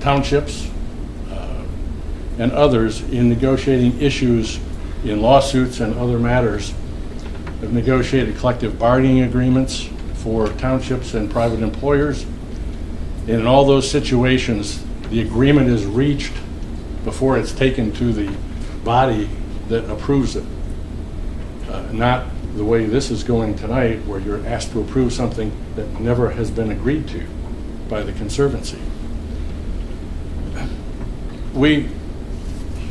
townships and others in negotiating issues in lawsuits and other matters, have negotiated collective bargaining agreements for townships and private employers. And in all those situations, the agreement is reached before it's taken to the body that approves it. Not the way this is going tonight, where you're asked to approve something that never has been agreed to by the Conservancy. We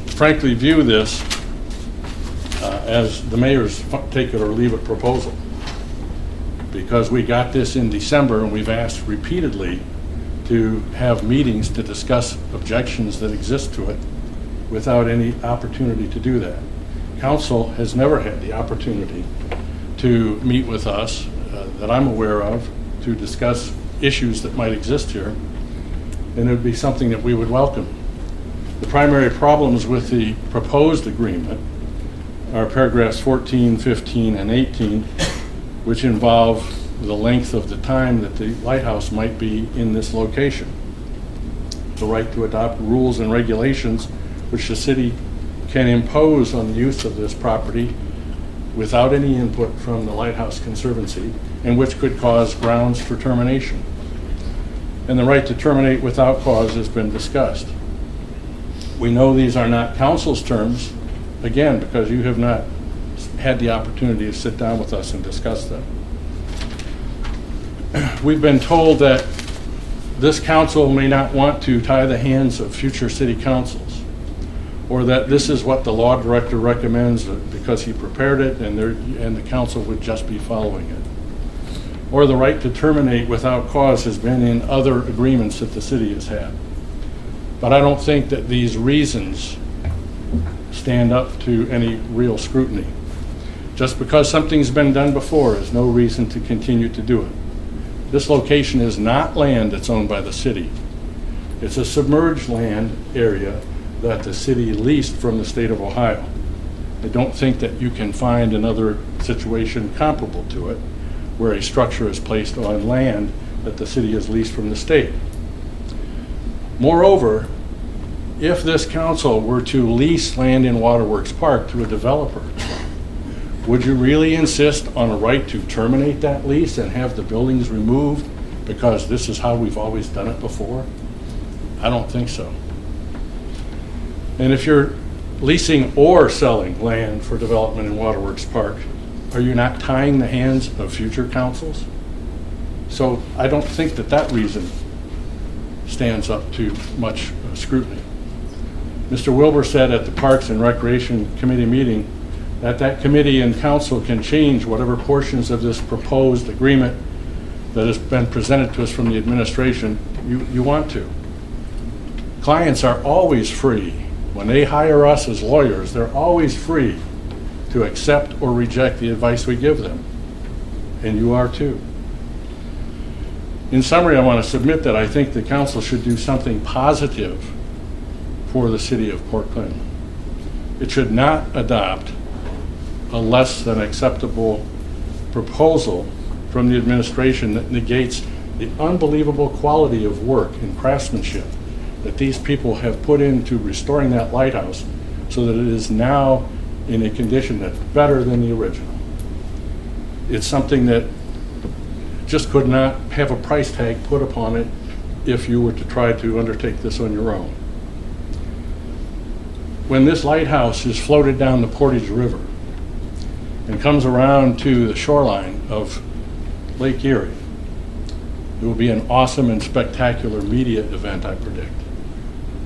frankly view this as the mayor's take it or leave it proposal, because we got this in December and we've asked repeatedly to have meetings to discuss objections that exist to it without any opportunity to do that. Council has never had the opportunity to meet with us that I'm aware of to discuss issues that might exist here, and it would be something that we would welcome. The primary problems with the proposed agreement are paragraphs 14, 15, and 18, which involve the length of the time that the lighthouse might be in this location. The right to adopt rules and regulations which the city can impose on the use of this property without any input from the Lighthouse Conservancy, and which could cause grounds for termination. And the right to terminate without cause has been discussed. We know these are not council's terms, again, because you have not had the opportunity to sit down with us and discuss them. We've been told that this council may not want to tie the hands of future city councils, or that this is what the law director recommends because he prepared it and the council would just be following it. Or the right to terminate without cause has been in other agreements that the city has had. But I don't think that these reasons stand up to any real scrutiny. Just because something's been done before is no reason to continue to do it. This location is not land that's owned by the city. It's a submerged land area that the city leased from the state of Ohio. I don't think that you can find another situation comparable to it where a structure is placed on land that the city has leased from the state. Moreover, if this council were to lease land in Waterworks Park to a developer, would you really insist on a right to terminate that lease and have the buildings removed because this is how we've always done it before? I don't think so. And if you're leasing or selling land for development in Waterworks Park, are you not tying the hands of future councils? So I don't think that that reason stands up to much scrutiny. Mr. Wilbur said at the Parks and Recreation Committee meeting that committee and council can change whatever portions of this proposed agreement that has been presented to us from the administration you want to. Clients are always free. When they hire us as lawyers, they're always free to accept or reject the advice we give them. And you are too. In summary, I want to submit that I think the council should do something positive for the city of Port Clinton. It should not adopt a less than acceptable proposal from the administration that negates the unbelievable quality of work and craftsmanship that these people have put into restoring that lighthouse so that it is now in a condition that's better than the original. It's something that just could not have a price tag put upon it if you were to try to undertake this on your own. When this lighthouse is floated down the Portage River and comes around to the shoreline of Lake Erie, it will be an awesome and spectacular media event, I predict,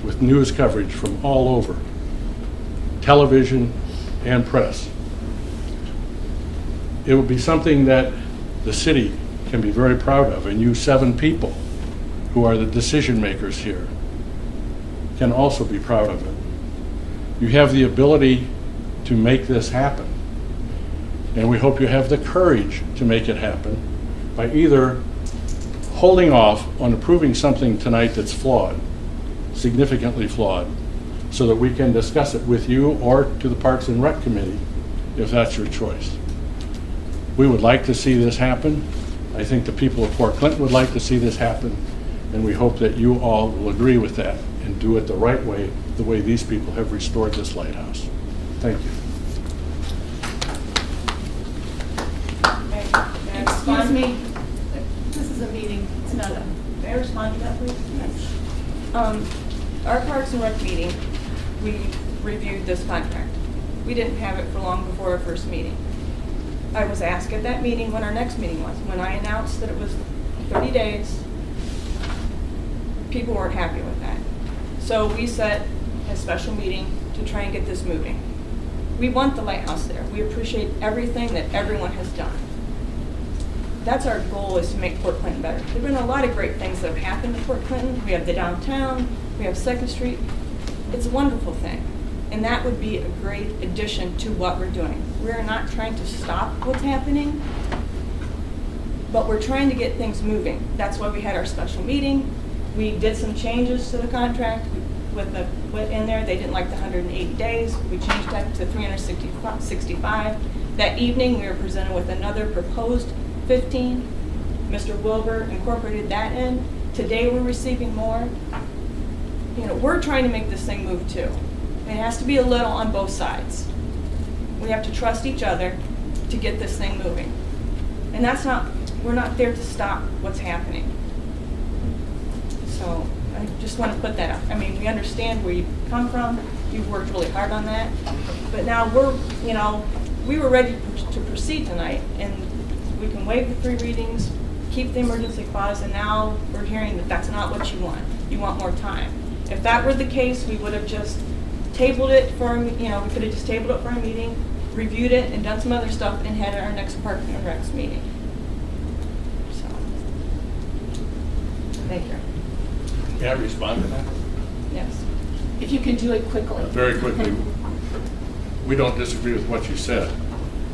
with news coverage from all over, television and press. It will be something that the city can be very proud of, and you 7 people who are the decision makers here can also be proud of it. You have the ability to make this happen, and we hope you have the courage to make it happen by either holding off on approving something tonight that's flawed, significantly flawed, so that we can discuss it with you or to the Parks and Rec Committee if that's your choice. We would like to see this happen. I think the people of Port Clinton would like to see this happen, And we hope that you all will agree with that and do it the right way, the way these people have restored this lighthouse. Thank you. Excuse me, this is a meeting, it's not a, may I respond to that, please? Our Parks and Rec meeting, we reviewed this contract. We didn't have it for long before our first meeting. I was asked at that meeting when our next meeting was. When I announced that it was 30 days, people weren't happy with that. So we set a special meeting to try and get this moving. We want the lighthouse there. We appreciate everything that everyone has done. That's our goal, is to make Port Clinton better. There have been a lot of great things that have happened in Port Clinton. We have the downtown, we have 2nd Street. It's a wonderful thing. And that would be a great addition to what we're doing. We're not trying to stop what's happening, but we're trying to get things moving. That's why we had our special meeting. We did some changes to the contract with in there. They didn't like the 180 days. We changed that to 365. That evening, we were presented with another proposed 15. Mr. Wilbur incorporated that in. Today, we're receiving more. You know, we're trying to make this thing move too. It has to be a little on both sides. We have to trust each other to get this thing moving. And we're not there to stop what's happening. So I just want to put that up. I mean, we understand where you come from. You've worked really hard on that. But now we were ready to proceed tonight, and we can waive the 3 readings, keep the emergency clause, and now we're hearing that that's not what you want. You want more time. If that were the case, we would have just tabled it we could have just tabled it for a meeting, reviewed it, and done some other stuff, and had our next Park and Recs meeting. So, thank you. May I respond to that? Yes. If you can do it quickly. Very quickly. We don't disagree with what you said,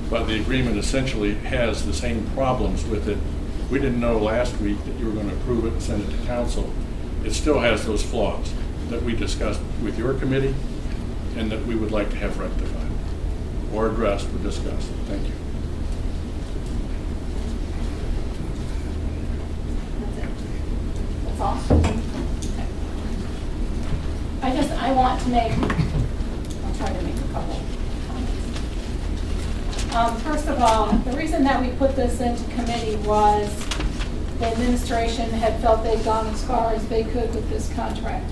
but the agreement essentially has the same problems with it. We didn't know last week that you were going to approve it and send it to council. It still has those flaws that we discussed with your committee and that we would like to have rectified or addressed or discussed. Thank you. That's it. That's all? Okay. I want to make, I'll try to make a couple comments. First of all, the reason that we put this into committee was the administration had felt they'd gone as far as they could with this contract.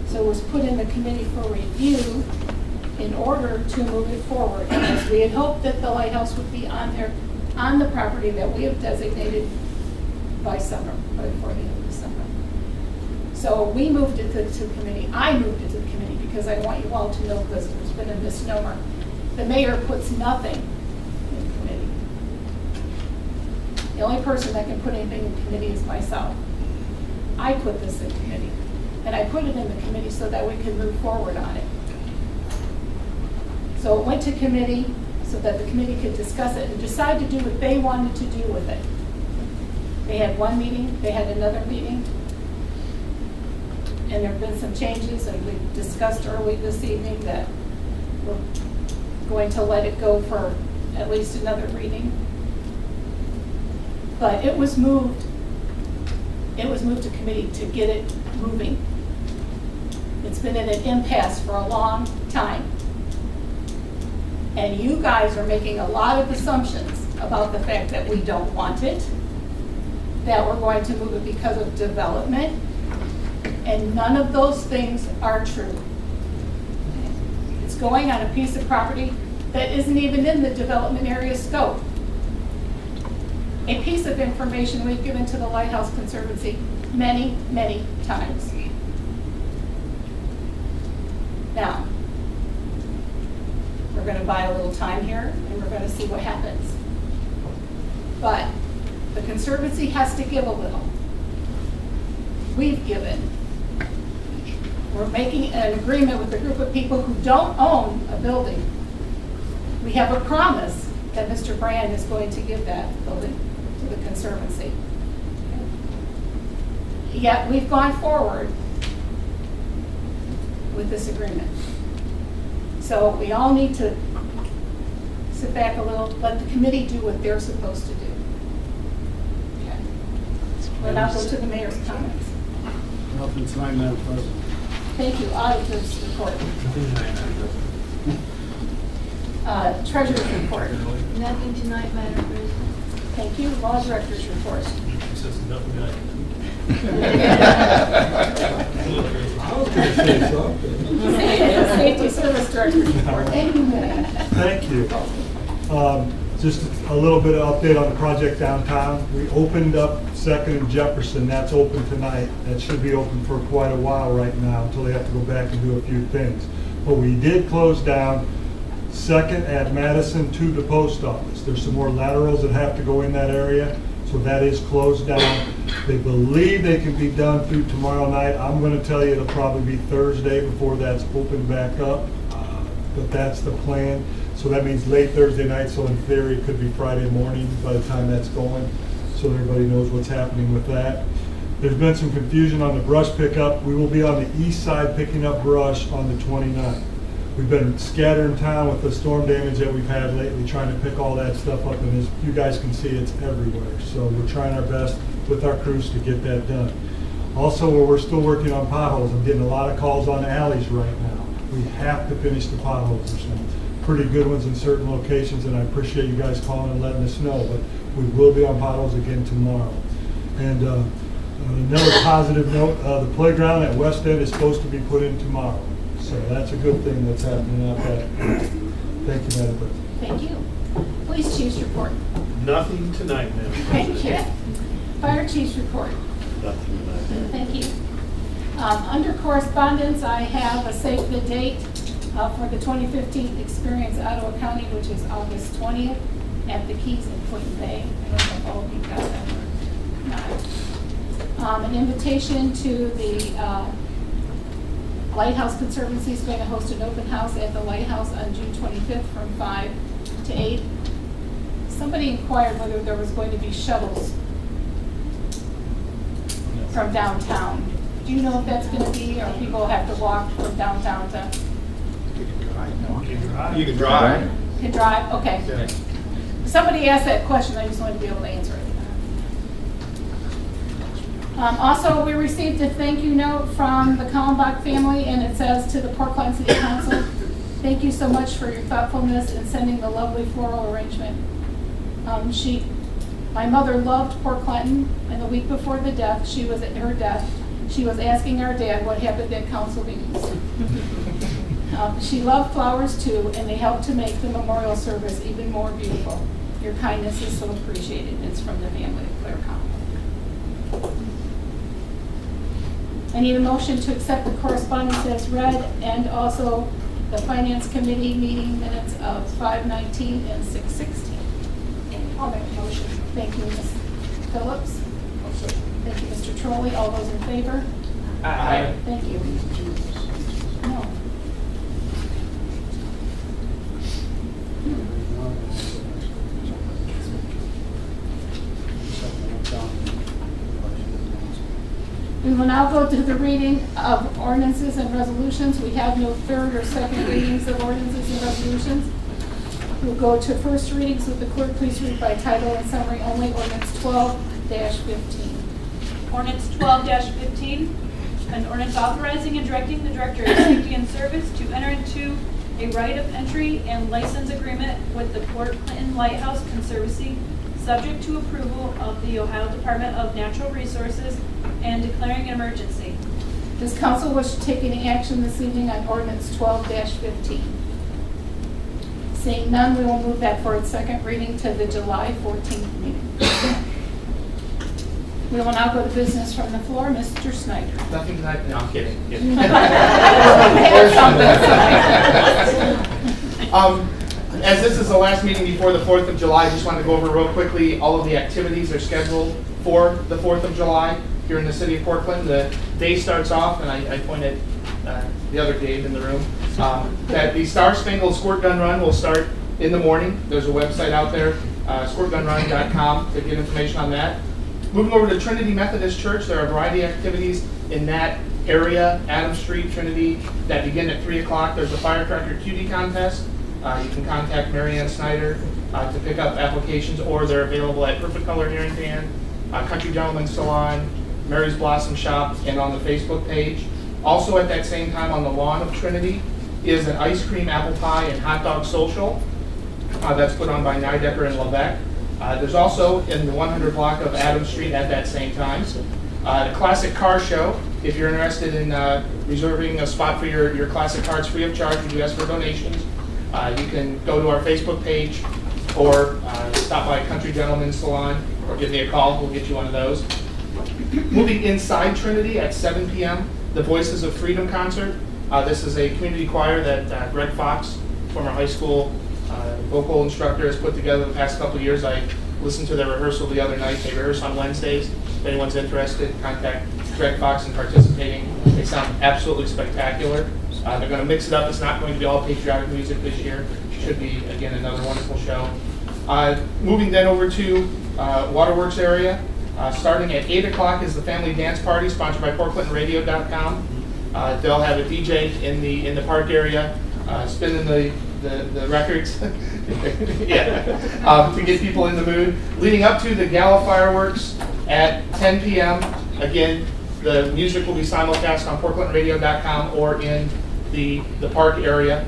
So it was put in the committee for review in order to move it forward. Because we had hoped that the lighthouse would be on the property that we have designated by summer, before the end of the summer. So we moved it to committee. I moved it to the committee because I want you all to know, because there's been a misnomer. The mayor puts nothing in committee. The only person that can put anything in committee is myself. I put this in committee. And I put it in the committee so that we could move forward on it. So it went to committee so that the committee could discuss it and decide to do what they wanted to do with it. They had one meeting, they had another meeting, and there have been some changes, and we discussed early this evening that we're going to let it go for at least another reading. But it was moved to committee to get it moving. It's been in an impasse for a long time. And you guys are making a lot of assumptions about the fact that we don't want it, that we're going to move it because of development, and none of those things are true. It's going on a piece of property that isn't even in the development area scope. A piece of information we've given to the Lighthouse Conservancy many, many times. Now, we're going to buy a little time here, and we're going to see what happens. But the Conservancy has to give a little. We've given. We're making an agreement with a group of people who don't own a building. We have a promise that Mr. Brand is going to give that building to the Conservancy. Yet we've gone forward with this agreement. So we all need to sit back a little, let the committee do what they're supposed to do. Okay. We'll now go to the mayor's comments. Nothing tonight, Madam President. Thank you. Auditors report. Treasurer's report. Nothing tonight, Madam President. Thank you. Law director's report. I was going to say something. Safety service director's report. Amen. Thank you. Just a little bit of update on the project downtown. We opened up Second and Jefferson. That's open tonight. That should be open for quite a while right now until they have to go back and do a few things. But we did close down Second at Madison to the post office. There's some more laterals that have to go in that area, so that is closed down. They believe they can be done through tomorrow night. I'm going to tell you it'll probably be Thursday before that's opened back up, but that's the plan. So that means late Thursday night, so in theory it could be Friday morning by the time that's going, so everybody knows what's happening with that. There's been some confusion on the brush pickup. We will be on the east side picking up brush on the 29th. We've been scattering town with the storm damage that we've had lately, trying to pick all that stuff up, and as you guys can see, it's everywhere. So we're trying our best with our crews to get that done. Also, we're still working on potholes. I'm getting a lot of calls on alleys right now. We have to finish the potholes. There's some pretty good ones in certain locations, and I appreciate you guys calling and letting us know, but we will be on potholes again tomorrow. And another positive note, the playground at West End is supposed to be put in tomorrow. So that's a good thing that's happening out there. Thank you, Madam President. Thank you. Police chief's report. Nothing tonight, Madam Thank President. you. Fire chief's report. Nothing tonight. Thank you. Under correspondence, I have a save the date for the 2015 Experience Ottawa County, which is August 20th at the Keys in Clinton Bay. I don't know if all of you got that or not. An invitation to the Lighthouse Conservancy is going to host an open house at the Lighthouse on June 25th from 5 to 8. Somebody inquired whether there was going to be shuttles from downtown. Do you know if that's going to be, or people have to walk from downtown to? You can drive. Can drive? Okay. Yeah. Somebody asked that question, I just wanted to be able to answer it. Also, we received a thank you note from the Kallenbach family, and it says to the Portland City Council, thank you so much for your thoughtfulness in sending the lovely floral arrangement. My mother loved Port Clinton, and the week before the death, she was asking our dad what happened at council meetings. She loved flowers too, and they helped to make the memorial service even more beautiful. Your kindness is so appreciated. It's from the family of Claire Kallenbach. I need a motion to accept the correspondence as read, and also the Finance Committee meeting minutes of 5/19 and 6/16. I'll make a motion. Thank you, Ms. Phillips. Thank you, Mr. Trolley. All those in favor? Aye. Thank you. No. We will now go to the reading of ordinances and resolutions. We have no third or second readings of ordinances and resolutions. We'll go to first readings. With the clerk please read by title and summary only, ordinance 12-15. Ordinance 12-15, an ordinance authorizing and directing the Director of Safety and Service to enter into a right of entry and license agreement with the Port Clinton Lighthouse Conservancy, subject to approval of the Ohio Department of Natural Resources, and declaring an emergency. Does council wish to take any action this evening on ordinance 12-15? Seeing none, we will move that for its second reading to the July 14th meeting. We will now go to business from the floor. Mr. Snyder. Nothing tonight? No, I'm kidding. As this is the last meeting before the 4th of July, I just wanted to go over real quickly all of the activities that are scheduled for the 4th of July here in the city of Portland. The day starts off, and I pointed the other Dave in the room, that the Star Spangled Squirt Gun Run will start in the morning. There's a website out there, squirtgunrun.com, to get information on that. Moving over to Trinity Methodist Church, there are a variety of activities in that area, Adams Street, Trinity, that begin at 3 o'clock. There's a firecracker cutie contest. You can contact Mary Ann Snyder to pick up applications, or they're available at Perfect Color Hair and Tan, Country Gentleman's Salon, Mary's Blossom Shop and on the Facebook page. Also at that same time on the lawn of Trinity is an ice cream, apple pie, and hot dog social that's put on by Nidecker and Levesque. There's also in the 100 block of Adams Street at that same time the Classic Car Show. If you're interested in reserving a spot for your classic cars free of charge, we do ask for donations. You can go to our Facebook page or stop by Country Gentleman's Salon or give me a call. We'll get you one of those. Moving inside Trinity at 7 p.m., the Voices of Freedom concert. This is a community choir that Greg Fox, former high school vocal instructor, has put together the past couple of years. I listened to their rehearsal the other night. They rehearse on Wednesdays. If anyone's interested, contact Greg Fox in participating. They sound absolutely spectacular. They're going to mix it up. It's not going to be all patriotic music this year. It should be, again, another wonderful show. Moving then over to Waterworks area. Starting at 8 o'clock is the Family Dance Party, sponsored by PortClintonRadio.com. They'll have a DJ in the park area, spinning the records to get people in the mood. Leading up to the Gala fireworks at 10 p.m. Again, the music will be simulcast on PortClintonRadio.com or in the park area.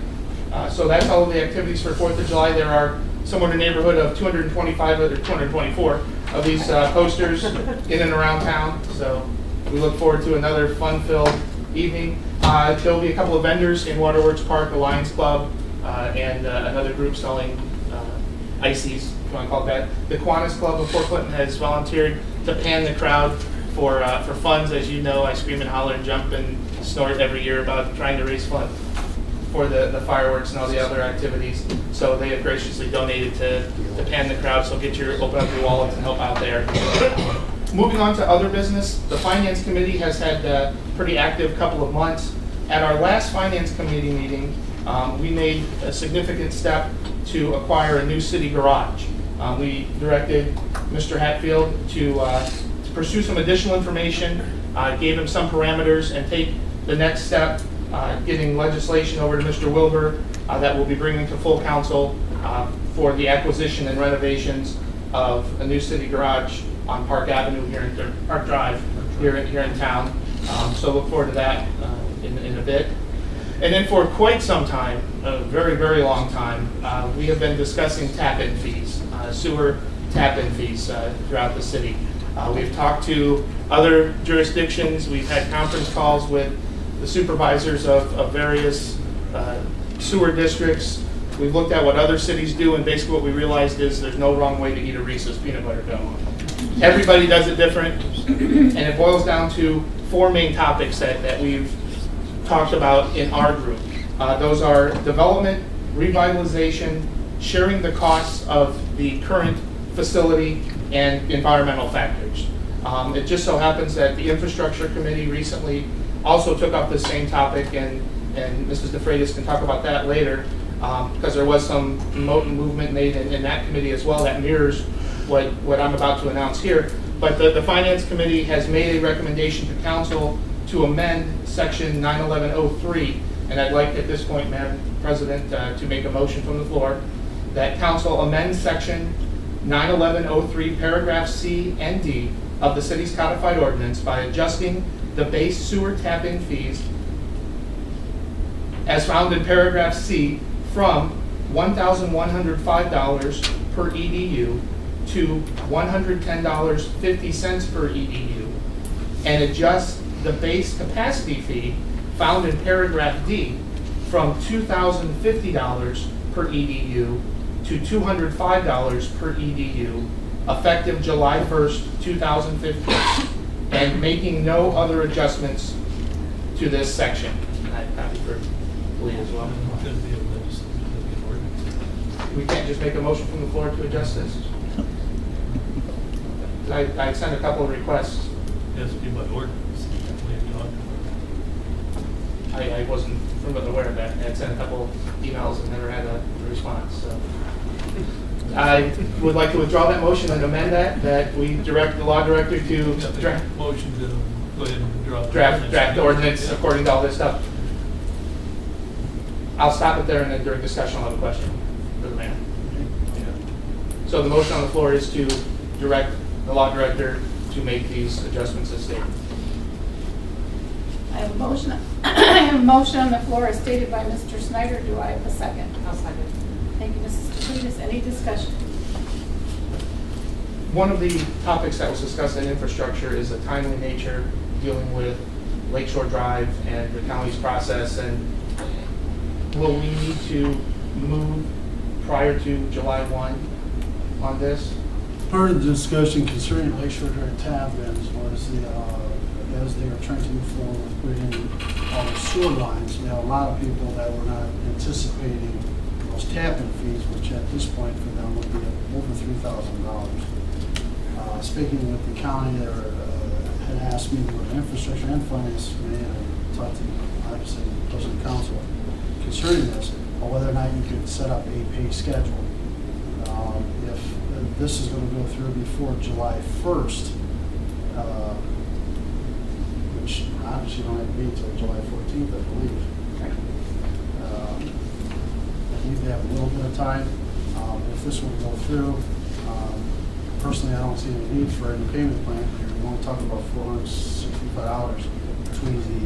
So that's all of the activities for 4th of July. There are somewhere in the neighborhood of 225 or 224 of these posters in and around town. So we look forward to another fun-filled evening. There'll be a couple of vendors in Waterworks Park, the Lions Club, and another group selling ices, if you want to call it that. The Kiwanis Club of Port Clinton has volunteered to pan the crowd for funds. As you know, I scream and holler and jump and snort every year about trying to raise funds for the fireworks and all the other activities. So they have graciously donated to pan the crowd, so open up your wallets and help out there. Moving on to other business, the Finance Committee has had a pretty active couple of months. At our last Finance Committee meeting, we made a significant step to acquire a new city garage. We directed Mr. Hatfield to pursue some additional information, gave him some parameters, and take the next step, getting legislation over to Mr. Wilbur that we'll be bringing to full council for the acquisition and renovations of a new city garage on Park Avenue here in Park Drive here in town. So look forward to that in a bit. And then for quite some time, a very, very long time, we have been discussing tap-in fees, sewer tap-in fees throughout the city. We've talked to other jurisdictions. We've had conference calls with the supervisors of various sewer districts. We've looked at what other cities do, and basically what we realized is there's no wrong way to eat a Reese's peanut butter dough. Everybody does it different, and it boils down to 4 main topics that we've talked about in our group. Those are development, revitalization, sharing the costs of the current facility, and environmental factors. It just so happens that the Infrastructure Committee recently also took up the same topic, and Mrs. DeFreitas can talk about that later, because there was some movement made in that committee as well that mirrors what I'm about to announce here. But the Finance Committee has made a recommendation to Council to amend Section 91103, and I'd like at this point, Madam President, to make a motion from the floor that Council amend Section 91103, paragraph C and D of the city's codified ordinance by adjusting the base sewer tap-in fees as found in paragraph C from $1,105 per EDU to $110.50 per EDU, and adjust the base capacity fee found in paragraph D from $2,050 per EDU to $205 per EDU, effective July 1st, 2015, and making no other adjustments to this section. And I copy for Lee as well. We can't just make a motion from the floor to adjust this? I sent a couple of requests. Has to be by ordinance. I wasn't aware of that. I had sent a couple emails and never had a response. So I would like to withdraw that motion and amend that we direct the law director to Motion to go ahead and draft ordinance according to all this stuff. I'll stop it there, and then during discussion I'll have a question for the mayor. So the motion on the floor is to direct the law director to to make these adjustments as stated. I have a motion, I have a motion on the floor as stated by Mr. Snyder. Do I have a second? I'll second. Thank you, Mrs. DeFreitas. Any discussion? One of the topics that was discussed in infrastructure is the timely nature dealing with Lakeshore Drive and the county's process, and will we need to move prior to July 1 on this? Part of the discussion concerning Lakeshore Drive tap-ins was as they were trying to move forward with putting all the sewer lines, you have a lot of people that were not anticipating those tap-in fees, which at this point for them would be over $3,000. Speaking with the county, they had asked me to go to infrastructure and finance committee, and I talked to, obviously, the president of council concerning this, or whether or not you could set up a pay schedule. If this is going to go through before July 1st, which obviously don't have to be until July 14th, I believe. I think they have a little bit of time. If this were to go through, personally, I don't see any need for any payment plan. You're only talking about $465 between the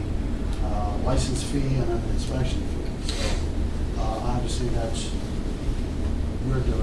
license fee and an inspection fee. So obviously, that's we're doing.